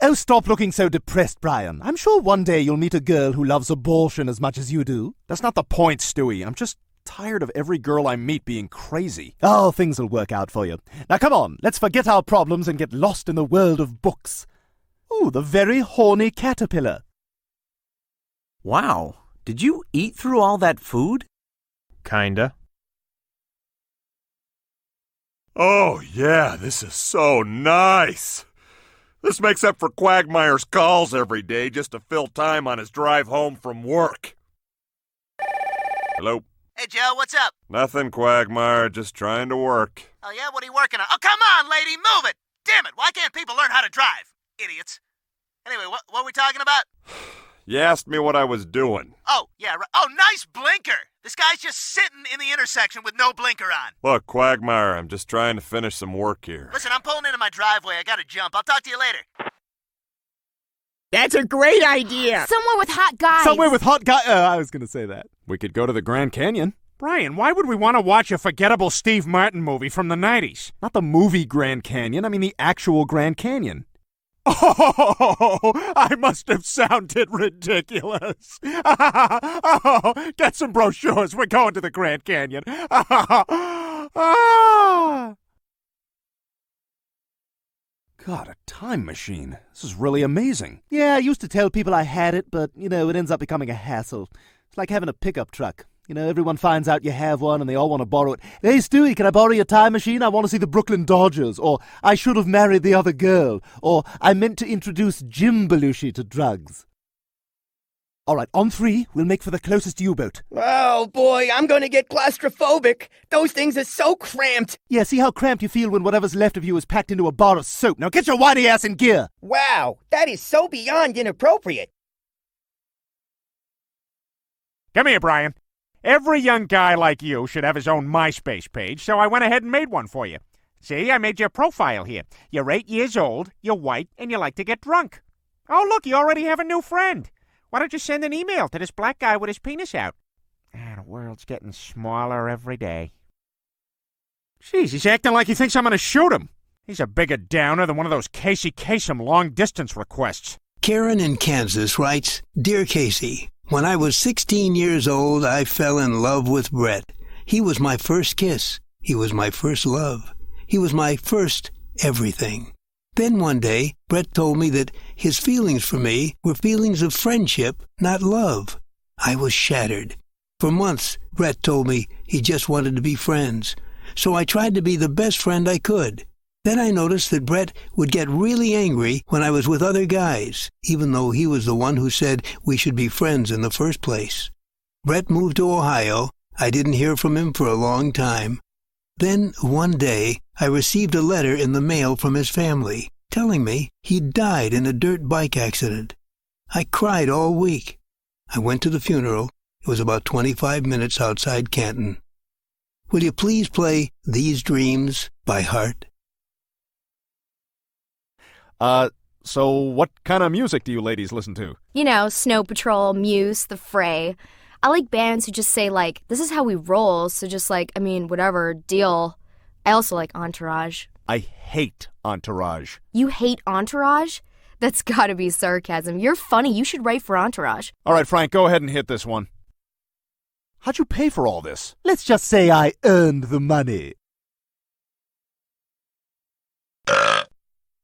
Oh, stop looking so depressed, Brian. I'm sure one day you'll meet a girl who loves abortion as much as you do. That's not the point, Stewie. I'm just tired of every girl I meet being crazy. Oh, things will work out for you. Now come on, let's forget our problems and get lost in the world of books. Ooh, the very horny caterpillar. Wow, did you eat through all that food? Kinda. Oh, yeah, this is so nice. This makes up for Quagmire's calls every day just to fill time on his drive home from work. Hello? Hey, Joe, what's up? Nothing, Quagmire, just trying to work. Oh, yeah? What are you working on? Oh, come on, lady, move it! Damn it, why can't people learn how to drive? Idiots. Anyway, what are we talking about? You asked me what I was doing. Oh, yeah, right. Oh, nice blinker! This guy's just sitting in the intersection with no blinker on. Look, Quagmire, I'm just trying to finish some work here. Listen, I'm pulling into my driveway. I gotta jump. I'll talk to you later. That's a great idea. Somewhere with hot guys. Somewhere with hot guys. I was going to say that. We could go to the Grand Canyon. Brian, why would we want to watch a forgettable Steve Martin movie from the 90s? Not the movie Grand Canyon, I mean the actual Grand Canyon. Oh, I must have sounded ridiculous. Oh, get some brochures. We're going to the Grand Canyon. God, a time machine. This is really amazing. Yeah, I used to tell people I had it, but, it ends up becoming a hassle. It's like having a pickup truck. Everyone finds out you have one and they all want to borrow it. Hey, Stewie, can I borrow your time machine? I want to see the Brooklyn Dodgers. Or, I should have married the other girl. Or, I meant to introduce Jim Belushi to drugs. All right, on 3, we'll make for the closest U-boat. Oh, boy, I'm going to get claustrophobic. Those things are so cramped. Yeah, see how cramped you feel when whatever's left of you is packed into a bar of soap. Now get your whitey ass in gear. Wow, that is so beyond inappropriate. Come here, Brian. Every young guy like you should have his own MySpace page, so I went ahead and made one for you. See, I made your profile here. You're 8 years old, you're white, and you like to get drunk. Oh, look, you already have a new friend. Why don't you send an email to this black guy with his penis out? The world's getting smaller every day. Jeez, he's acting like he thinks I'm going to shoot him. He's a bigger downer than one of those Casey Kasem long-distance requests. Karen in Kansas writes, Dear Casey, when I was 16 years old, I fell in love with Brett. He was my first kiss. He was my first love. He was my first everything. Then one day, Brett told me that his feelings for me were feelings of friendship, not love. I was shattered. For months, Brett told me he just wanted to be friends. So I tried to be the best friend I could. Then I noticed that Brett would get really angry when I was with other guys, even though he was the one who said we should be friends in the first place. Brett moved to Ohio. I didn't hear from him for a long time. Then, one day, I received a letter in the mail from his family, telling me he'd died in a dirt bike accident. I cried all week. I went to the funeral. It was about 25 minutes outside Canton. Will you please play These Dreams by Heart? So what kind of music do you ladies listen to? Snow Patrol, Muse, The Fray. I like bands who just say, this is how we roll, so just whatever, deal. I also like Entourage. I hate Entourage. You hate Entourage? That's gotta be sarcasm. You're funny. You should write for Entourage. All right, Frank, go ahead and hit this one. How'd you pay for all this? Let's just say I earned the money.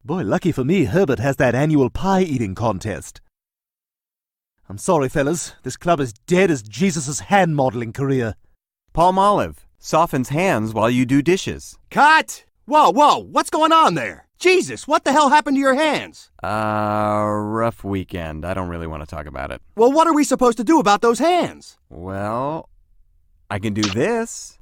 Boy, lucky for me, Herbert has that annual pie-eating contest. I'm sorry, fellas. This club is dead as Jesus' hand-modeling career. Palmolive softens hands while you do dishes. Cut! Whoa, what's going on there? Jesus, what the hell happened to your hands? Rough weekend. I don't really want to talk about it. Well, what are we supposed to do about those hands? Well, I can do this.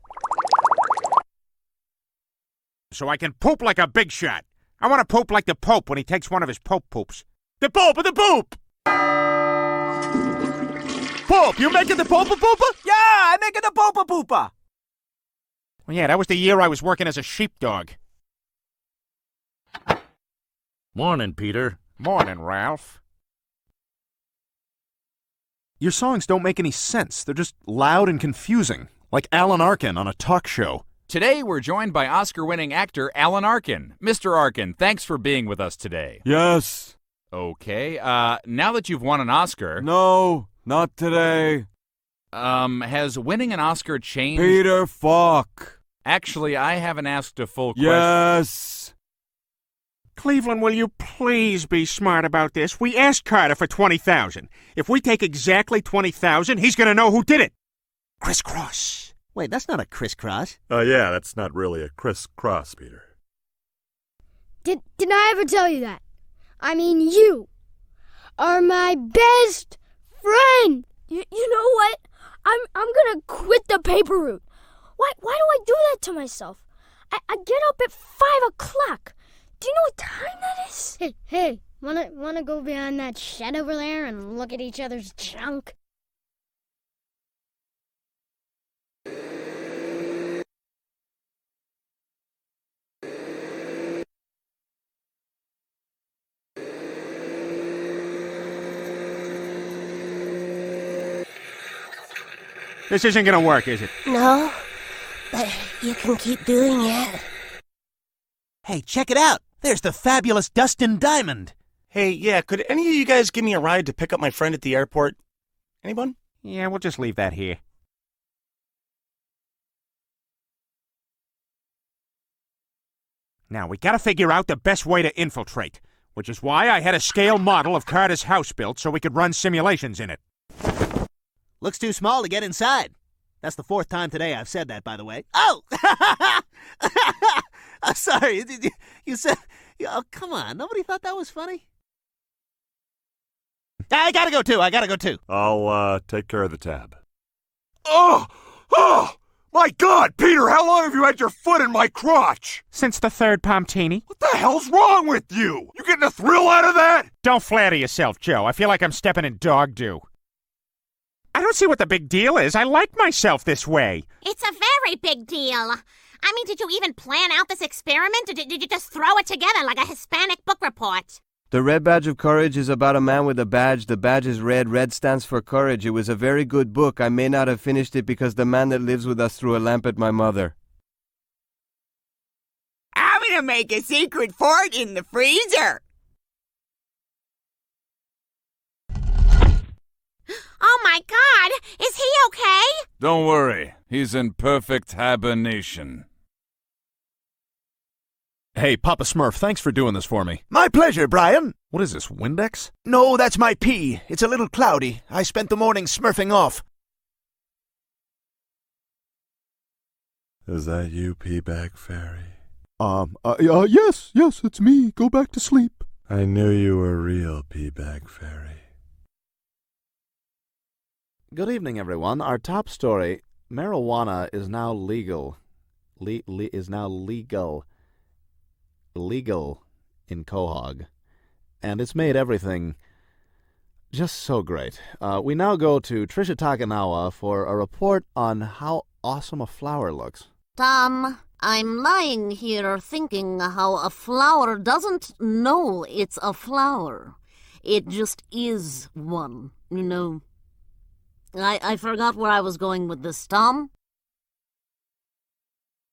So I can poop like a big shot. I want to poop like the Pope when he takes one of his Pope poops. The Pope of the Poop! Pope, you making the Pope a poopa? Yeah, I'm making the Popa Poopa. Well, yeah, that was the year I was working as a sheepdog. Morning, Peter. Morning, Ralph. Your songs don't make any sense. They're just loud and confusing, like Alan Arkin on a talk show. Today, we're joined by Oscar-winning actor Alan Arkin. Mr. Arkin, thanks for being with us today. Yes. Okay, now that you've won an Oscar... No, not today. Has winning an Oscar changed... Peter, fuck. Actually, I haven't asked a full question. Yes. Cleveland, will you please be smart about this? We asked Carter for $20,000. If we take exactly $20,000, he's going to know who did it. Crisscross. Wait, that's not a crisscross. Yeah, that's not really a crisscross, Peter. Did I ever tell you that? I mean, you are my best friend. You know what? I'm gonna quit the paper route. Why do I do that to myself? I get up at 5 o'clock. Do you know what time that is? Hey, wanna go behind that shed over there and look at each other's junk? This isn't going to work, is it? No, but you can keep doing it. Hey, check it out. There's the fabulous Dustin Diamond. Hey, yeah, could any of you guys give me a ride to pick up my friend at the airport? Anyone? Yeah, we'll just leave that here. Now, we gotta figure out the best way to infiltrate, which is why I had a scale model of Carter's house built so we could run simulations in it. Looks too small to get inside. That's the 4th time today I've said that, by the way. Oh! I'm sorry. You said... Oh, come on. Nobody thought that was funny? I gotta go, too. I'll, take care of the tab. Oh! My God, Peter, how long have you had your foot in my crotch? Since the 3rd Pomtini. What the hell's wrong with you? You getting a thrill out of that? Don't flatter yourself, Joe. I feel like I'm stepping in dog doo. I don't see what the big deal is. I like myself this way. It's a very big deal. I mean, did you even plan out this experiment, or did you just throw it together like a Hispanic book report? The Red Badge of Courage is about a man with a badge. The badge is red. Red stands for courage. It was a very good book. I may not have finished it because the man that lives with us threw a lamp at my mother. I'm gonna make a secret fort in the freezer. Oh my God! Is he okay? Don't worry. He's in perfect hibernation. Hey, Papa Smurf, thanks for doing this for me. My pleasure, Brian. What is this, Windex? No, that's my pee. It's a little cloudy. I spent the morning smurfing off. Is that you, Peabag Fairy? Yes, it's me. Go back to sleep. I knew you were real, Peabag Fairy. Good evening, everyone. Our top story, marijuana is now legal. Is now legal in Quahog. And it's made everything just so great. We now go to Trisha Takanawa for a report on how awesome a flower looks. Tom, I'm lying here thinking how a flower doesn't know it's a flower. It just is one, you know. I forgot where I was going with this, Tom.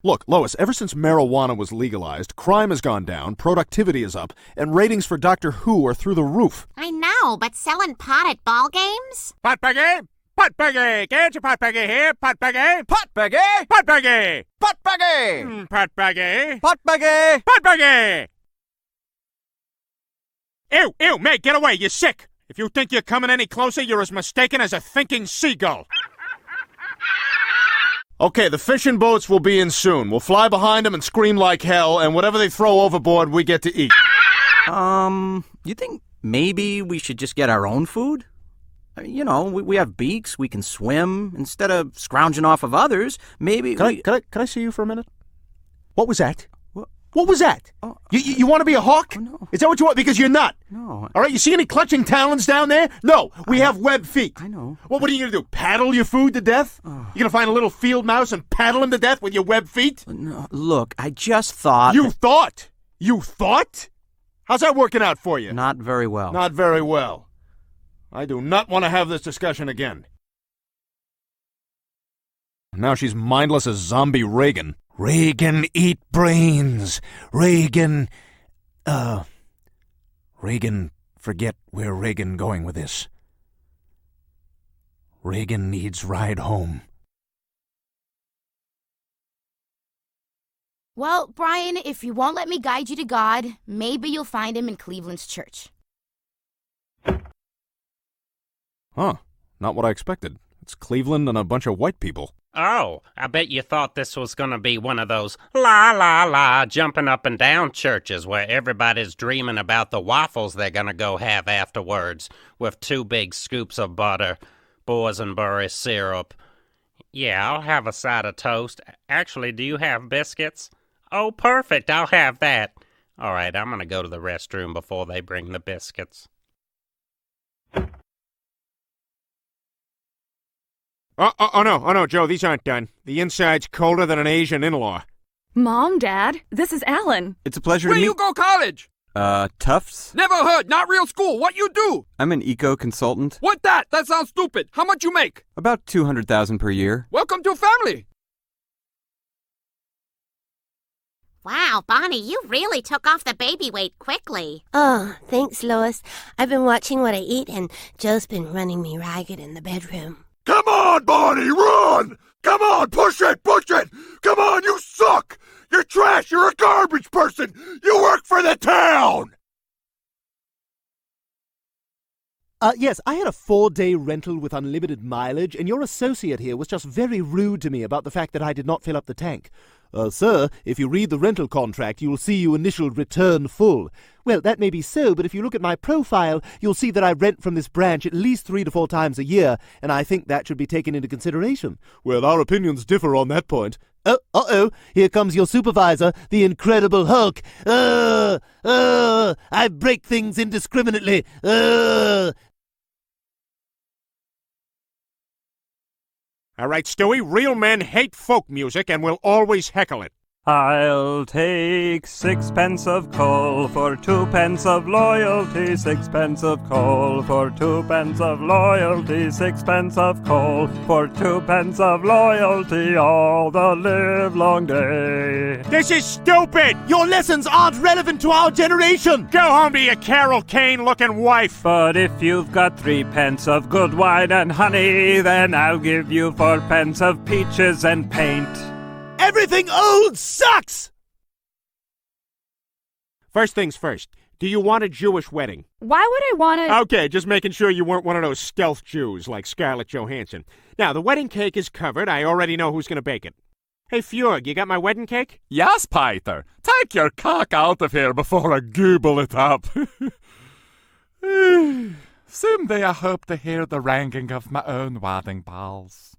Look, Lois, ever since marijuana was legalized, crime has gone down, productivity is up, and ratings for Doctor Who are through the roof. I know, but selling pot at ball games? Pot baggy! Pot baggy! Get your pot baggy here! Pot baggy! Pot baggy! Pot baggy! Pot baggy! Pot baggy! Pot baggy! Pot baggy! Ew, mate, get away, you're sick! If you think you're coming any closer, you're as mistaken as a thinking seagull. Okay, the fishing boats will be in soon. We'll fly behind them and scream like hell, and whatever they throw overboard, we get to eat. You think maybe we should just get our own food? You know, we have beaks, we can swim. Instead of scrounging off of others, maybe Can I see you for a minute? What was that? What was that? Oh, you want to be a hawk? Oh, no. Is that what you want? Because you're not. No. All right, you see any clutching talons down there? No, we have web feet. I know. Well, what are you going to do, paddle your food to death? Oh. You going to find a little field mouse and paddle him to death with your web feet? No, look, I just thought... You thought? You thought? How's that working out for you? Not very well. Not very well. I do not want to have this discussion again. Now she's mindless as zombie Reagan. Reagan, eat brains. Reagan, forget where Reagan going with this. Reagan needs ride home. Well, Brian, if you won't let me guide you to God, maybe you'll find him in Cleveland's church. Huh. Not what I expected. It's Cleveland and a bunch of white people. Oh, I bet you thought this was going to be one of those la-la-la jumping up and down churches where everybody's dreaming about the waffles they're going to go have afterwards with 2 big scoops of butter, boysenberry syrup. Yeah, I'll have a side of toast. Actually, do you have biscuits? Oh, perfect, I'll have that. All right, I'm going to go to the restroom before they bring the biscuits. Oh no, Joe, these aren't done. The inside's colder than an Asian in-law. Mom, Dad, this is Alan. It's a pleasure Where to meet... you go college? Tufts? Never heard. Not real school. What you do? I'm an eco-consultant. What that? That sounds stupid. How much you make? About $200,000 per year. Welcome to family. Wow, Bonnie, you really took off the baby weight quickly. Oh, thanks, Lois. I've been watching what I eat, and Joe's been running me ragged in the bedroom. Come on, Bonnie, run! Come on, push it, push it! Come on, you suck! You're trash, you're a garbage person! You work for the town! Yes, I had a 4-day rental with unlimited mileage, and your associate here was just very rude to me about the fact that I did not fill up the tank. Sir, if you read the rental contract, you'll see you initialed return full. Well, that may be so, but if you look at my profile, you'll see that I rent from this branch at least 3 to 4 times a year, and I think that should be taken into consideration. Well, our opinions differ on that point. Uh-oh, here comes your supervisor, the Incredible Hulk. I break things indiscriminately. All right, Stewie, real men hate folk music and will always heckle it. I'll take 6 pence of coal for 2 pence of loyalty, 6 pence of coal for 2 pence of loyalty, 6 pence of coal for 2 pence of loyalty all the livelong day. This is stupid! Your lessons aren't relevant to our generation! Go home to your Carol Kane-looking wife! But if you've got 3 pence of good wine and honey, then I'll give you 4 pence of peaches and paint. Everything old sucks! First things first, do you want a Jewish wedding? Why would I want to... Okay, just making sure you weren't one of those stealth Jews like Scarlett Johansson. Now, the wedding cake is covered. I already know who's going to bake it. Hey, Fjord, you got my wedding cake? Yes, Peter. Take your cock out of here before I gooble it up. Someday I hope to hear the ringing of my own wedding bells.